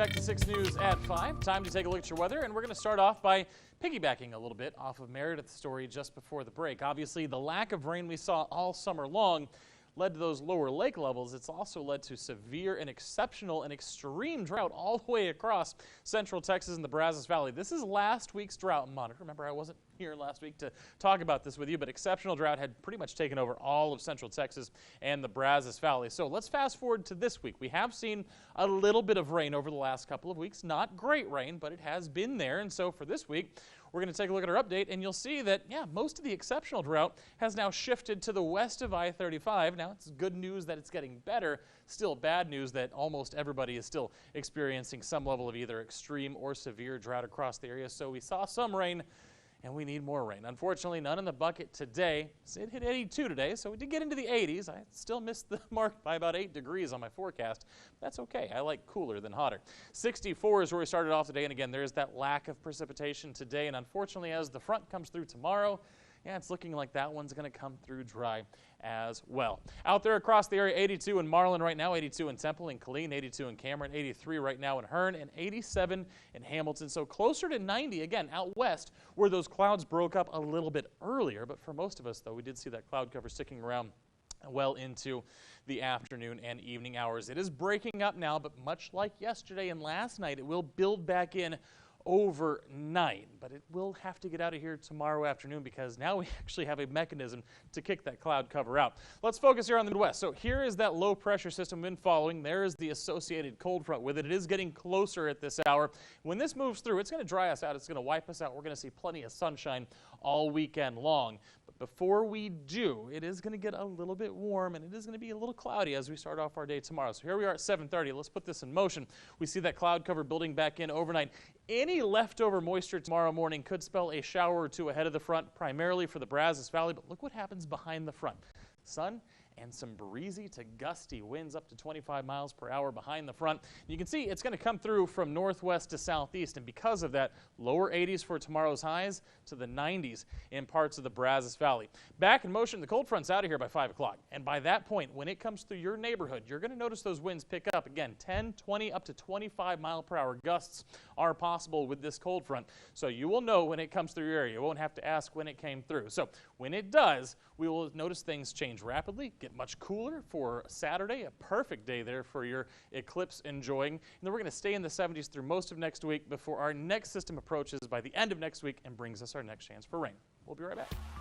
Back to 6 News at 5. Time to take a look at your weather, and we're going to start off by piggybacking a little bit off of Meredith's story just before the break. Obviously, the lack of rain we saw all summer long led to those lower lake levels. It's also led to severe and exceptional and extreme drought all the way across central Texas and the Brazos Valley. This is last week's drought monitor. Remember, I wasn't here last week to talk about this with you, but exceptional drought had pretty much taken over all of central Texas and the Brazos Valley. So let's fast forward to this week. We have seen a little bit of rain over the last couple of weeks. Not great rain, but it has been there. And so for this week, we're going to take a look at our update, and you'll see that, most of the exceptional drought has now shifted to the west of I-35. Now, it's good news that it's getting better. Still bad news that almost everybody is still experiencing some level of either extreme or severe drought across the area. So we saw some rain, and we need more rain. Unfortunately, none in the bucket today. It hit 82 today, so we did get into the 80s. I still missed the mark by about 8 degrees on my forecast. That's okay. I like cooler than hotter. 64 is where we started off today, and again, there's that lack of precipitation today, and unfortunately, as the front comes through tomorrow, it's looking like that one's going to come through dry as well. Out there across the area, 82 in Marlin right now, 82 in Temple and Killeen, 82 in Cameron, 83 right now in Hearn, and 87 in Hamilton. So closer to 90, again, out west, where those clouds broke up a little bit earlier. But for most of us, though, we did see that cloud cover sticking around well into the afternoon and evening hours. It is breaking up now, but much like yesterday and last night, it will build back in overnight, but it will have to get out of here tomorrow afternoon because now we actually have a mechanism to kick that cloud cover out. Let's focus here on the Midwest. So here is that low pressure system we've been following. There is the associated cold front with it. It is getting closer at this hour. When this moves through, it's going to dry us out. It's going to wipe us out. We're going to see plenty of sunshine all weekend long. But before we do, it is going to get a little bit warm, and it is going to be a little cloudy as we start off our day tomorrow. So here we are at 7:30. Let's put this in motion. We see that cloud cover building back in overnight. Any leftover moisture tomorrow morning could spell a shower or two ahead of the front, primarily for the Brazos Valley, but look what happens behind the front. Sun and some breezy to gusty winds up to 25 miles per hour behind the front. You can see it's going to come through from northwest to southeast, and because of that, lower 80s for tomorrow's highs to the 90s in parts of the Brazos Valley. Back in motion, the cold front's out of here by 5 o'clock, and by that point, when it comes through your neighborhood, you're going to notice those winds pick up. Again, 10, 20, up to 25 mile per hour gusts are possible with this cold front, so you will know when it comes through your area. You won't have to ask when it came through. So when it does, we will notice things change rapidly, get much cooler for Saturday, a perfect day there for your eclipse enjoying. And then we're going to stay in the 70s through most of next week before our next system approaches by the end of next week and brings us our next chance for rain. We'll be right back.